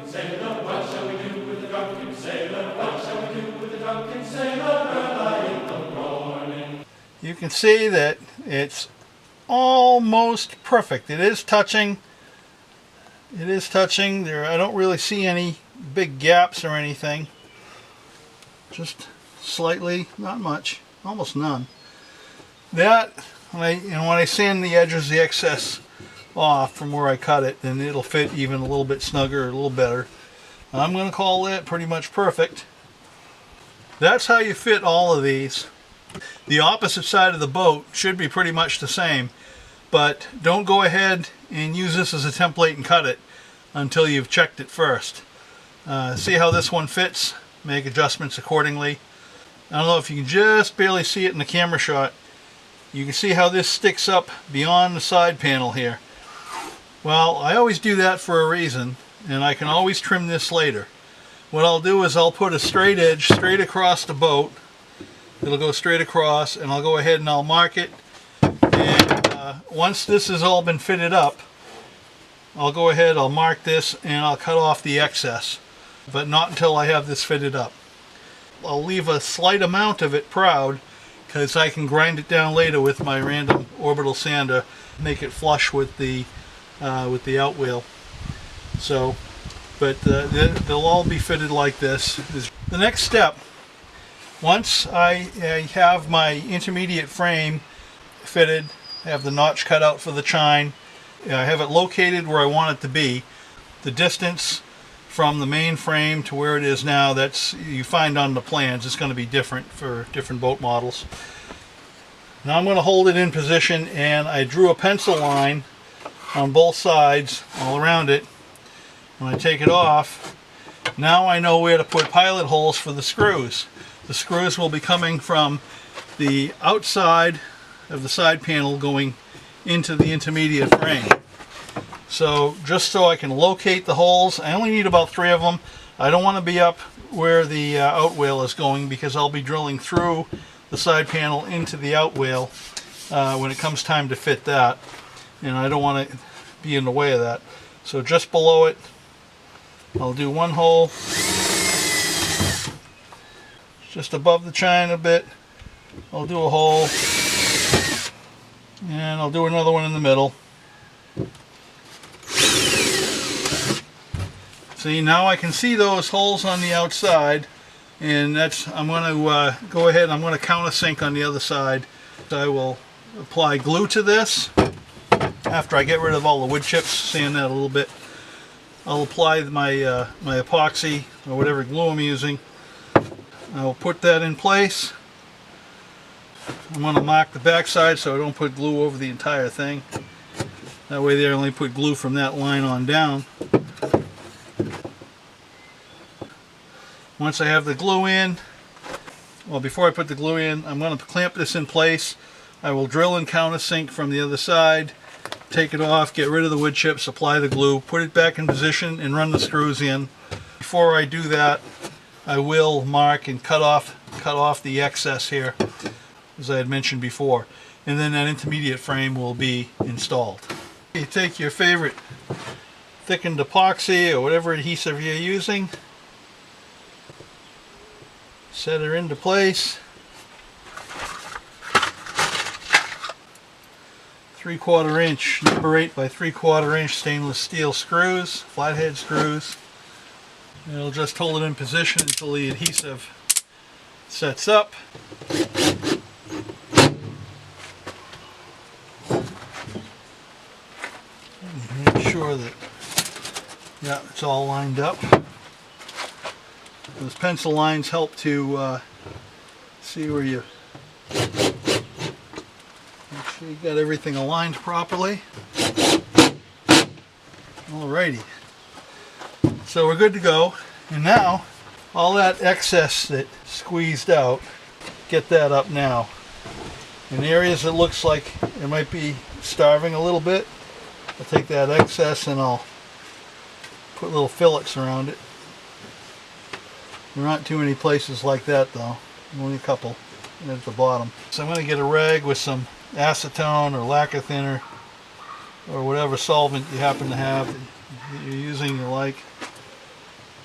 sailor, what shall we do with the drunken sailor? What shall we do with the drunken sailor early in the morning? You can see that it's almost perfect. It is touching. It is touching. There, I don't really see any big gaps or anything. Just slightly, not much, almost none. That, when I sand the edges, the excess off from where I cut it, then it'll fit even a little bit snugger, a little better. I'm going to call that pretty much perfect. That's how you fit all of these. The opposite side of the boat should be pretty much the same, but don't go ahead and use this as a template and cut it until you've checked it first. See how this one fits, make adjustments accordingly. I don't know if you can just barely see it in the camera shot. You can see how this sticks up beyond the side panel here. Well, I always do that for a reason, and I can always trim this later. What I'll do is I'll put a straight edge straight across the boat. It'll go straight across, and I'll go ahead and I'll mark it. And once this has all been fitted up, I'll go ahead, I'll mark this, and I'll cut off the excess. But not until I have this fitted up. I'll leave a slight amount of it proud, because I can grind it down later with my random orbital sander, make it flush with the outwheel. So, but they'll all be fitted like this. The next step, once I have my intermediate frame fitted, I have the notch cut out for the chine, I have it located where I want it to be. The distance from the main frame to where it is now, that's, you find on the plans, it's going to be different for different boat models. Now I'm going to hold it in position, and I drew a pencil line on both sides all around it. When I take it off, now I know where to put pilot holes for the screws. The screws will be coming from the outside of the side panel going into the intermediate frame. So just so I can locate the holes, I only need about 3 of them. I don't want to be up where the outwheel is going, because I'll be drilling through the side panel into the outwheel when it comes time to fit that, and I don't want to be in the way of that. So just below it, I'll do 1 hole, just above the chine a bit. I'll do a hole, and I'll do another one in the middle. See, now I can see those holes on the outside, and that's, I'm going to go ahead, I'm going to countersink on the other side. I will apply glue to this after I get rid of all the wood chips, sand that a little bit. I'll apply my my epoxy or whatever glue I'm using. I'll put that in place. I'm going to mark the back side so I don't put glue over the entire thing. That way there, I only put glue from that line on down. Once I have the glue in, well, before I put the glue in, I'm going to clamp this in place. I will drill and countersink from the other side, take it off, get rid of the wood chips, apply the glue, put it back in position, and run the screws in. Before I do that, I will mark and cut off the excess here, as I had mentioned before, and then that intermediate frame will be installed. You take your favorite thickened epoxy or whatever adhesive you're using, set her into place. 3/4 inch, number 8 by 3/4 inch stainless steel screws, flathead screws. And it'll just hold it in position until the adhesive sets up. Make sure that, yeah, it's all lined up. Those pencil lines help to see where you make sure you got everything aligned properly. Alrighty, so we're good to go. And now all that excess that squeezed out, get that up now. In areas that looks like it might be starving a little bit, I'll take that excess and I'll put little fillets around it. There aren't too many places like that though, only a couple at the bottom. So I'm going to get a rag with some acetone or lacquer thinner or whatever solvent you happen to have that you're using you like.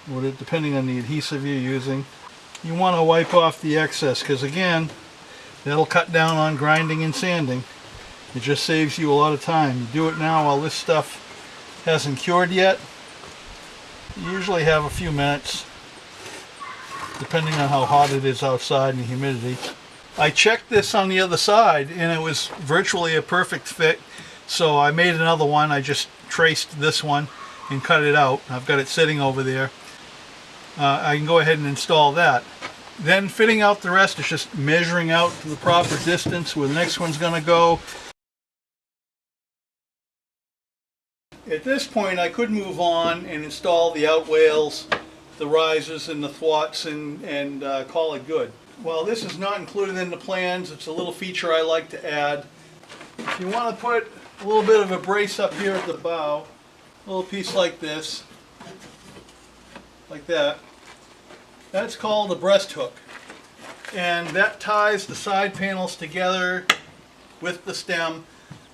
depending on the adhesive you're using. You want to wipe off the excess because again, that'll cut down on grinding and sanding. It just saves you a lot of time. You do it now while this stuff hasn't cured yet. You usually have a few minutes, depending on how hot it is outside and the humidity. I checked this on the other side and it was virtually a perfect fit. So I made another one. I just traced this one and cut it out. I've got it sitting over there. I can go ahead and install that. Then fitting out the rest is just measuring out the proper distance where the next one's going to go. At this point I could move on and install the outwales, the risers and the thwarts and call it good. Well, this is not included in the plans. It's a little feature I like to add. If you want to put a little bit of a brace up here at the bow, a little piece like this, like that, that's called a breasthook. And that ties the side panels together with the stem,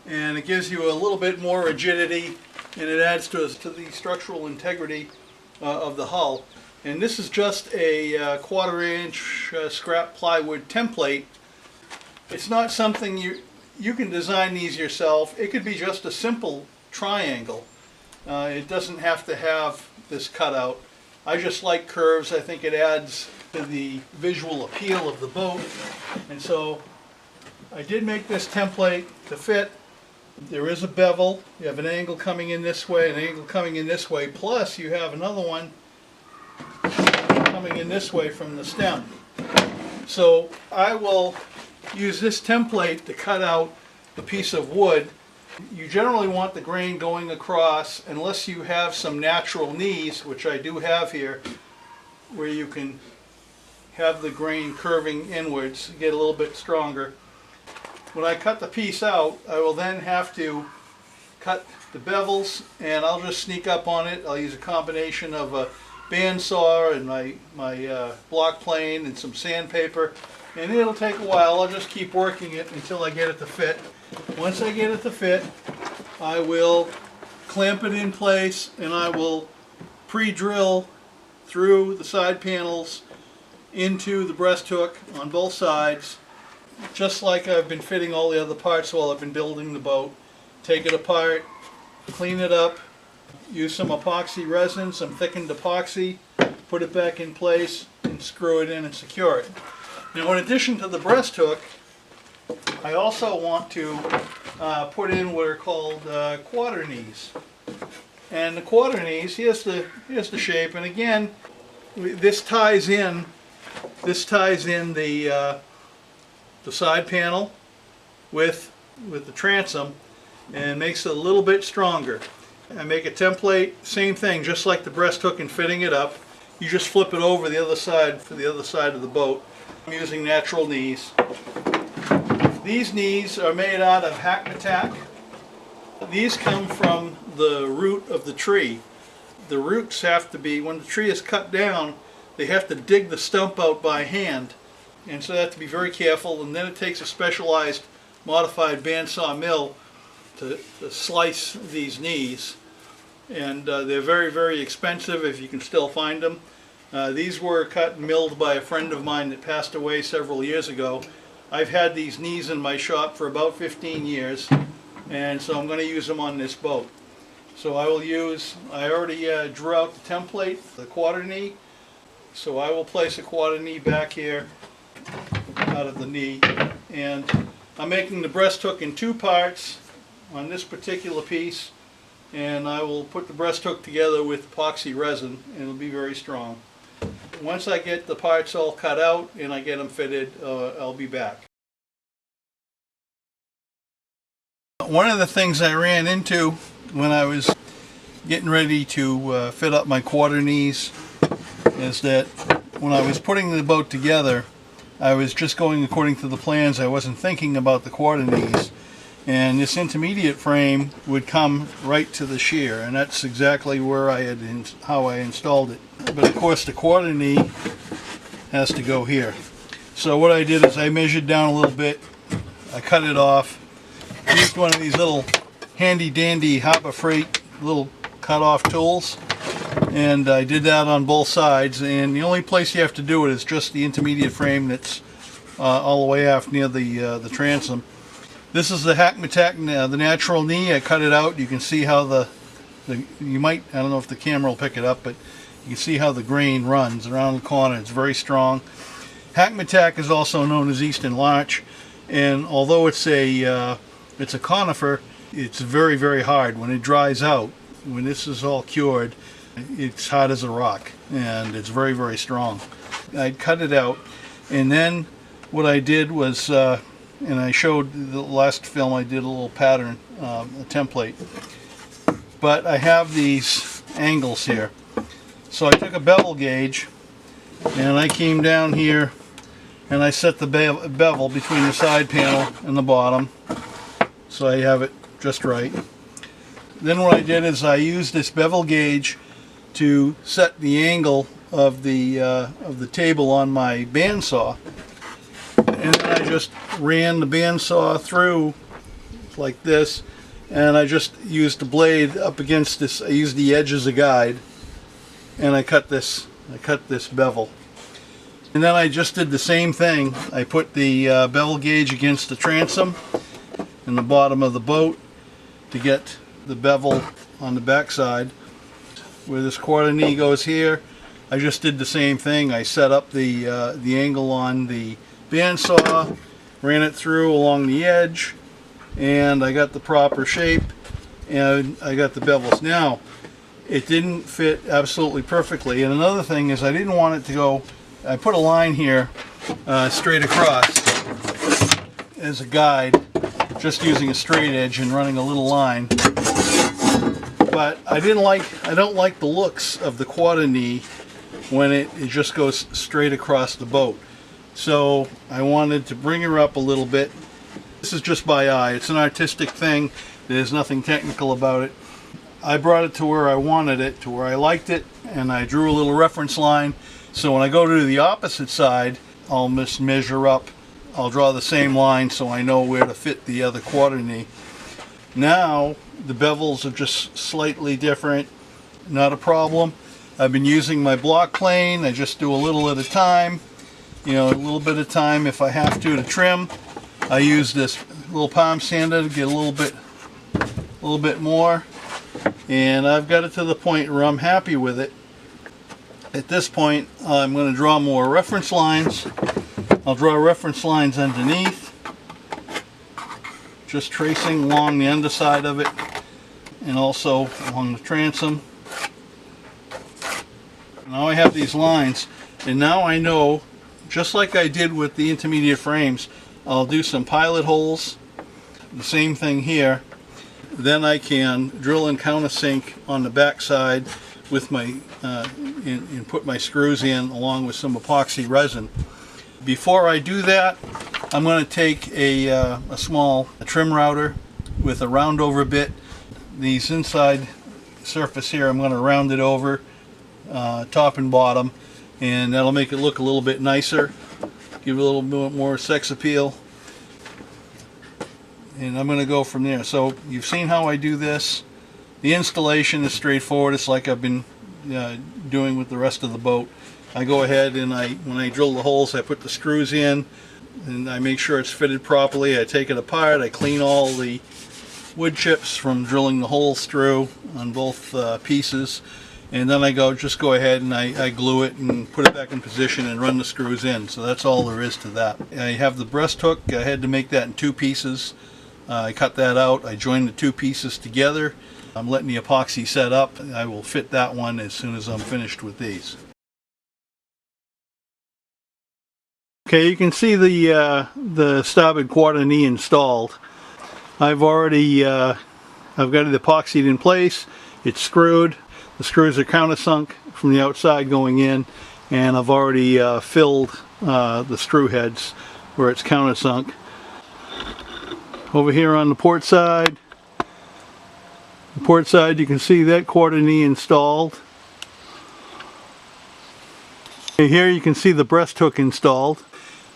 and it gives you a little bit more rigidity, and it adds to the structural integrity of the hull. And this is just a 1/4 inch scrap plywood template. It's not something you can design these yourself. It could be just a simple triangle. It doesn't have to have this cutout. I just like curves. I think it adds to the visual appeal of the boat. And so I did make this template to fit. There is a bevel. You have an angle coming in this way, an angle coming in this way, plus you have another one coming in this way from the stem. So I will use this template to cut out a piece of wood. You generally want the grain going across unless you have some natural knees, which I do have here, where you can have the grain curving inwards, get a little bit stronger. When I cut the piece out, I will then have to cut the bevels, and I'll just sneak up on it. I'll use a combination of a bandsaw and my block plane and some sandpaper, and it'll take a while. I'll just keep working it until I get it to fit. Once I get it to fit, I will clamp it in place, and I will pre-drill through the side panels into the breasthook on both sides, just like I've been fitting all the other parts while I've been building the boat. Take it apart, clean it up, use some epoxy resin, some thickened epoxy, put it back in place, and screw it in and secure it. Now, in addition to the breasthook, I also want to put in what are called quarter knees. And the quarter knees, here's the shape, and again, this ties in the side panel with the transom and makes it a little bit stronger. I make a template, same thing, just like the breasthook and fitting it up. You just flip it over the other side for the other side of the boat. I'm using natural knees. These knees are made out of hackmatack. These come from the root of the tree. The roots have to be, when the tree is cut down, they have to dig the stump out by hand. And so they have to be very careful, and then it takes a specialized modified bandsaw mill to slice these knees. And they're very, very expensive if you can still find them. These were cut and milled by a friend of mine that passed away several years ago. I've had these knees in my shop for about 15 years, and so I'm going to use them on this boat. So I already drew out the template, the quarter knee, so I will place a quarter knee back here out of the knee, and I'm making the breasthook in two parts on this particular piece, and I will put the breasthook together with epoxy resin, and it'll be very strong. Once I get the parts all cut out and I get them fitted, I'll be back. One of the things I ran into when I was getting ready to fit up my quarter knees is that when I was putting the boat together, I was just going according to the plans. I wasn't thinking about the quarter knees, and this intermediate frame would come right to the shear, and that's exactly where how I installed it. But of course the quarter knee has to go here. So what I did is I measured down a little bit, I cut it off, used one of these little handy dandy Harbor Freight little cut off tools, and I did that on both sides, and the only place you have to do it is just the intermediate frame that's all the way aft near the transom. This is the Hackmatack, the natural knee. I cut it out. You can see how you might, I don't know if the camera will pick it up, but you can see how the grain runs around the corner. It's very strong. Hackmatack is also known as Eastern Larch, and although it's a conifer, it's very, very hard. When it dries out, when this is all cured, it's hard as a rock, and it's very, very strong. I cut it out, and then what I did was, and I showed the last film, I did a little pattern, a template. But I have these angles here. So I took a bevel gauge, and I came down here, and I set the bevel between the side panel and the bottom, so I have it just right. Then what I did is I used this bevel gauge to set the angle of the table on my bandsaw, and then I just ran the bandsaw through like this, and I just used the blade up against this. I used the edge as a guide, and I cut this bevel. And then I just did the same thing. I put the bevel gauge against the transom in the bottom of the boat to get the bevel on the back side. Where this quarter knee goes here, I just did the same thing. I set up the angle on the bandsaw, ran it through along the edge, and I got the proper shape, and I got the bevels. Now, it didn't fit absolutely perfectly, and another thing is I didn't want it to go, I put a line here straight across as a guide, just using a straight edge and running a little line. But I don't like the looks of the quarter knee when it just goes straight across the boat. So I wanted to bring her up a little bit. This is just by eye. It's an artistic thing. There's nothing technical about it. I brought it to where I wanted it, to where I liked it, and I drew a little reference line. So when I go to the opposite side, I'll just measure up. I'll draw the same line so I know where to fit the other quarter knee. Now the bevels are just slightly different. Not a problem. I've been using my block plane. I just do a little at a time. You know, a little bit of time if I have to trim. I use this little palm sander to get a little bit more, and I've got it to the point where I'm happy with it. At this point, I'm going to draw more reference lines. I'll draw reference lines underneath, just tracing along the underside of it, and also along the transom. Now I have these lines, and now I know, just like I did with the intermediate frames, I'll do some pilot holes, the same thing here. Then I can drill and countersink on the back side with my and put my screws in along with some epoxy resin. Before I do that, I'm going to take a small trim router with a round over bit. These inside surface here, I'm going to round it over top and bottom, and that'll make it look a little bit nicer, give it a little bit more sex appeal. And I'm going to go from there. So you've seen how I do this. The installation is straightforward. It's like I've been doing with the rest of the boat. I go ahead and when I drill the holes, I put the screws in, and I make sure it's fitted properly. I take it apart. I clean all the wood chips from drilling the holes through on both pieces. And then I just go ahead and I glue it and put it back in position and run the screws in. So that's all there is to that. I have the breast hook. I had to make that in 2 pieces. I cut that out. I joined the 2 pieces together. I'm letting the epoxy set up. I will fit that one as soon as I'm finished with these. Okay, you can see the starboard quarter knee installed. I've got it epoxied in place. It's screwed. The screws are countersunk from the outside going in, and I've already filled the screw heads where it's countersunk. Over here on the port side, you can see that quarter knee installed. And here you can see the breast hook installed.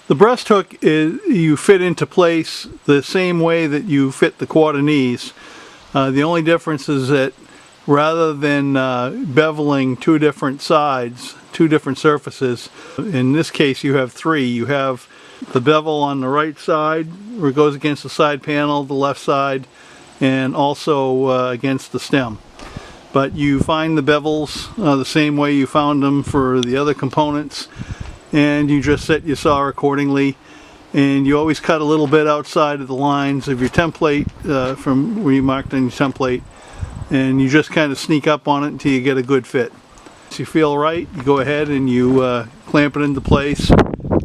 The breast hook you fit into place the same way that you fit the quarter knees. The only difference is that rather than beveling two different sides, two different surfaces. In this case you have three. You have the bevel on the right side where it goes against the side panel, the left side, and also against the stem. But you find the bevels the same way you found them for the other components, and you just set your saw accordingly. And you always cut a little bit outside of the lines of your template from where you marked on your template, and you just kind of sneak up on it until you get a good fit. If you feel right, you go ahead and you clamp it into place,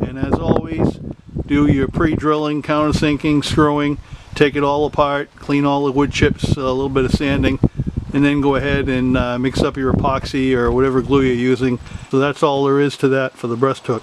and as always, do your pre-drilling, countersinking, screwing, take it all apart, clean all the wood chips, a little bit of sanding, and then go ahead and mix up your epoxy or whatever glue you're using. So that's all there is to that for the breast hook.